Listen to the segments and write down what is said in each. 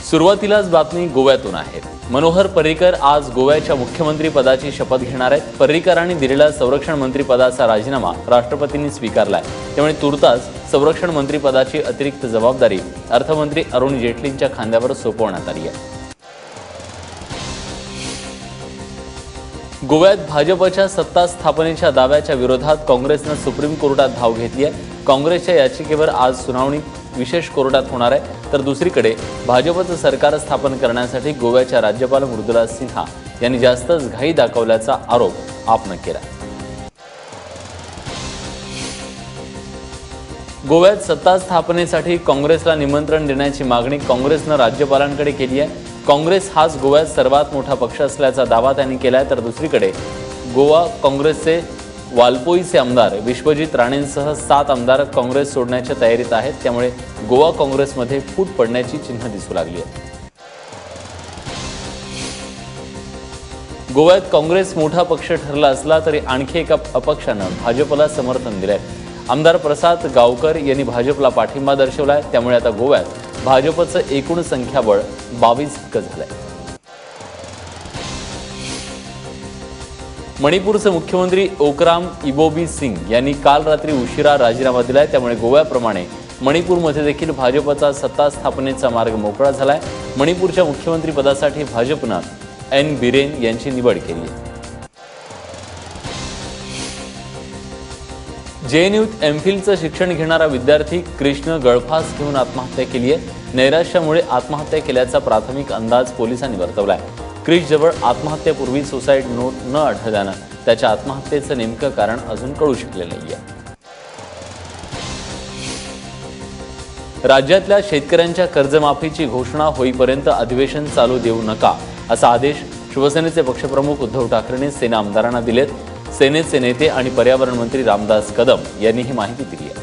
सुरुवातीलाच बातमी गोव्यातून आहे। मनोहर पर्रीकर आज गोव्याच्या मुख्यमंत्री पदाची शपथ घेणार आहेत। पर्रीकरांनी दिलेला संरक्षण मंत्री पदाचा राजीनामा राष्ट्रपतींनी स्वीकारलाय। त्यामुळे तुर्तास संरक्षण मंत्री पदाची अतिरिक्त जबाबदारी अर्थमंत्री अरुण जेटलींच्या खांद्यावर सोपवण्यात आली आहे। गोव्यात भाजपच्या सत्ता स्थापनेच्या दाव्याच्या विरोधात काँग्रेसने सुप्रीम कोर्टात धाव घेतली आहे। काँग्रेसच्या याचिकेवर आज सुनावणी विशेष कोर्टात होणार आहे। तर दुसरीकडे भाजपचं सरकार स्थापन करण्यासाठी गोव्याच्या राज्यपाल मृदुला सिन्हा यांनी जास्तच घाई दाखवल्याचा आरोप आपने केला। गोव्यात सत्ता स्थापनेसाठी काँग्रेसला निमंत्रण देण्याची मागणी काँग्रेसने राज्यपालांकडे केली आहे। काँग्रेस हाच गोव्यात सर्वात मोठा पक्ष असल्याचा दावा त्यांनी केलाय। तर दुसरीकडे गोवा काँग्रेसचे वालपोईचे आमदार विश्वजित राणेंसह 7 आमदार काँग्रेस सोडण्याच्या तयारीत आहेत। त्यामुळे गोवा काँग्रेसमध्ये फूट पडण्याची चिन्ह दिसू लागली आहे। गोव्यात काँग्रेस मोठा पक्ष ठरला असला तरी आणखी एका अपक्षाने भाजपला समर्थन दिलंय। आमदार प्रसाद गावकर यांनी भाजपला पाठिंबा दर्शवलाय। त्यामुळे आता गोव्यात भाजपचं एकूण संख्याबळ 22 इतकं झालंय। मणिपूरचे मुख्यमंत्री ओकराम इबोबी सिंग यांनी काल रात्री उशिरा राजीनामा दिलाय। त्यामुळे गोव्याप्रमाणे मणिपूरमध्ये देखील भाजपचा सत्ता स्थापनेचा मार्ग मोकळा झालाय। मणिपूरच्या मुख्यमंत्री पदासाठी भाजपने एन बिरेन यांची निवड केली आहे। जेएनयूत एमफिलचं शिक्षण घेणारा विद्यार्थी कृष्ण गळफास घेऊन आत्महत्या केली आहे। नैराश्यामुळे आत्महत्या केल्याचा प्राथमिक अंदाज पोलिसांनी वर्तवलाय। क्रिश जवळ आत्महत्येपूर्वी सुसाईड नोट न आढळल्यानं त्याच्या आत्महत्येचं नेमकं कारण अजून कळू शकले नाहीये। राज्यातल्या शेतकऱ्यांच्या कर्जमाफीची घोषणा होईपर्यंत अधिवेशन चालू देऊ नका असा आदेश शिवसेनेचे पक्षप्रमुख उद्धव ठाकरेंनी सेना आमदारांना दिलेत। सेनेचे नेते आणि पर्यावरण मंत्री रामदास कदम यांनी ही माहिती दिली आहे।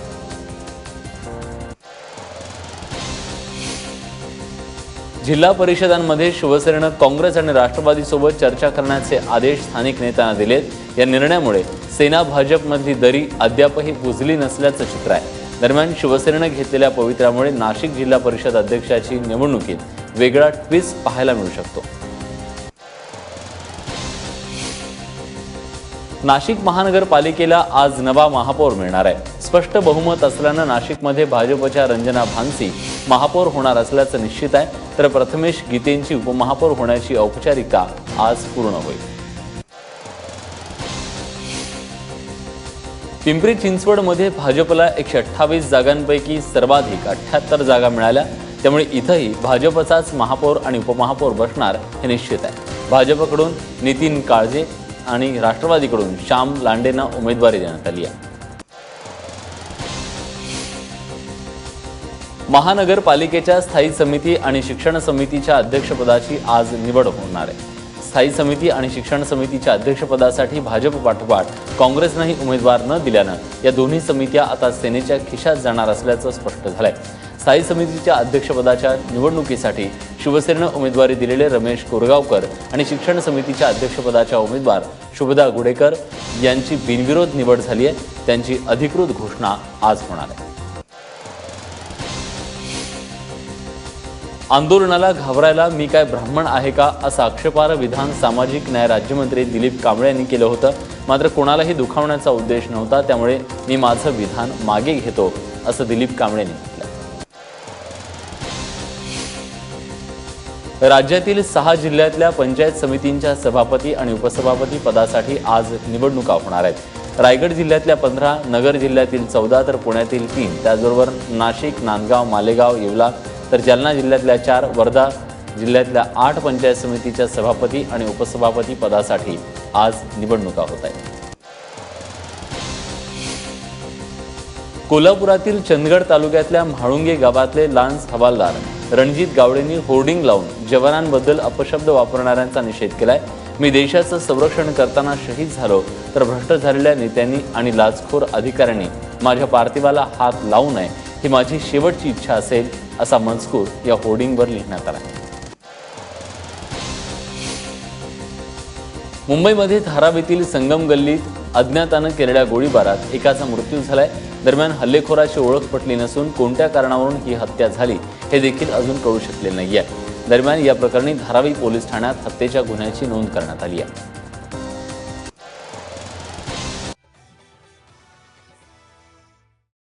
जिल्हा परिषदांमध्ये शिवसेनेनं काँग्रेस आणि राष्ट्रवादीसोबत चर्चा करण्याचे आदेश स्थानिक नेत्यांना दिलेत। या निर्णयामुळे सेना भाजपमधली दरी अद्यापही बुजली नसल्याचं चित्र आहे। दरम्यान शिवसेनेनं घेतलेल्या पवित्र्यामुळे नाशिक जिल्हा परिषद अध्यक्षाची निवडणुकीत वेगळा ट्विस्ट पाहायला मिळू शकतो। नाशिक महानगरपालिकेला आज नवा महापौर मिळणार आहे। स्पष्ट बहुमत असल्यानं नाशिकमध्ये भाजपच्या रंजना भानसी महापौर होणार असल्याचं निश्चित आहे। तर प्रथमेश गीतेंची उपमहापौर होण्याची औपचारिकता आज पूर्ण होईल। पिंपरी चिंचवडमध्ये भाजपला 128 जागांपैकी सर्वाधिक 78 जागा मिळाल्या। त्यामुळे इथंही भाजपचाच महापौर आणि उपमहापौर बसणार हे निश्चित आहे। भाजपकडून नितीन काळजे आणि राष्ट्रवादीकडून श्याम लांडेंना उमेदवारी देण्यात आली आहे। महानगरपालिकेच्या स्थायी समिती आणि शिक्षण समितीच्या अध्यक्षपदाची आज निवड होणार आहे। स्थायी समिती आणि शिक्षण समितीच्या अध्यक्षपदासाठी भाजप पाठोपाठ काँग्रेसनेही उमेदवार न दिल्यानं या दोन्ही समित्या आता सेनेच्या खिशात जाणार असल्याचं स्पष्ट झालंय। स्थायी समितीच्या अध्यक्षपदाच्या निवडणुकीसाठी शिवसेनेनं उमेदवारी दिलेले रमेश कोरगावकर आणि शिक्षण समितीच्या अध्यक्षपदाच्या उमेदवार शुभदा गुडेकर यांची बिनविरोध निवड झाली आहे। त्यांची अधिकृत घोषणा आज होणार आहे। आंदोलनाला घाबरायला मी काय ब्राह्मण आहे का असं आक्षेपार्ह विधान सामाजिक न्याय राज्यमंत्री दिलीप कांबळे यांनी केलं होतं। मात्र कोणालाही दुखावण्याचा उद्देश नव्हता। त्यामुळे मी माझं विधान मागे घेतो असं दिलीप कांबळे यांनी म्हटलं। राज्यातील 6 जिल्ह्यातल्या पंचायत समितींच्या सभापती आणि उपसभापती पदासाठी आज निवडणुका होणार आहेत। रायगड जिल्ह्यातल्या 15, नगर जिल्ह्यातील 14 तर पुण्यातील 3, त्याचबरोबर नाशिक, नांदगाव, मालेगाव, येवला तर जालना जिल्ह्यातल्या 4, वर्धा जिल्ह्यातल्या 8 पंचायत समितीच्या सभापती आणि उपसभापती पदासाठी आज निवडणुका होत आहेत। कोल्हापुरातील चंदगड तालुक्यातल्या म्हाळुंगे गावातले लान्स हवालदार रणजित गावडेंनी होर्डिंग लावून जवानांबद्दल अपशब्द वापरणाऱ्यांचा निषेध केलाय। मी देशाचं संरक्षण करताना शहीद झालो तर भ्रष्ट झालेल्या नेत्यांनी आणि लाचखोर अधिकाऱ्यांनी माझ्या पार्थिवाला हात लावू नये ही माझी शेवटची इच्छा असेल असा मजकूर या होर्डिंगवर लिहिण्यात आला। मुंबईमध्ये धारावी येथील संगम गल्लीत अज्ञातानं केलेल्या गोळीबारात एकाचा मृत्यू झालाय। दरम्यान हल्लेखोराची ओळख पटली नसून कोणत्या कारणावरून ही हत्या झाली हे देखील अजून कळू शकले नाहीये। दरम्यान या प्रकरणी धारावी पोलीस ठाण्यात हत्येच्या गुन्ह्याची नोंद करण्यात आली आहे.